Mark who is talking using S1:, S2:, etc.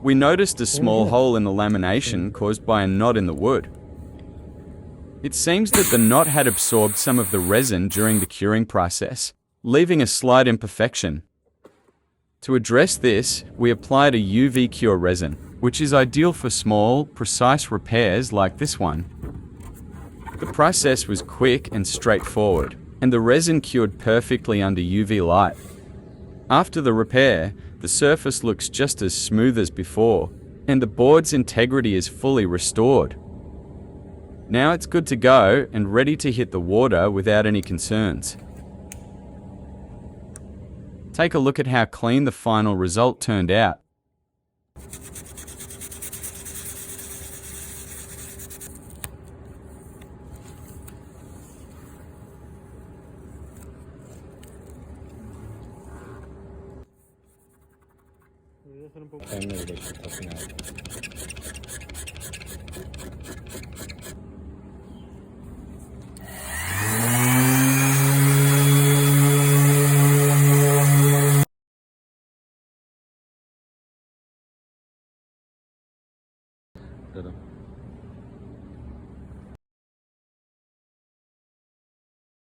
S1: We noticed a small hole in the lamination caused by a knot in the wood. It seems that the knot had absorbed some of the resin during the curing process, leaving a slight imperfection. To address this, we applied a UV cure resin, which is ideal for small, precise repairs like this one. The process was quick and straightforward, and the resin cured perfectly under UV light. After the repair, the surface looks just as smooth as before, and the board's integrity is fully restored. Now it's good to go and ready to hit the water without any concerns. Take a look at how clean the final result turned out.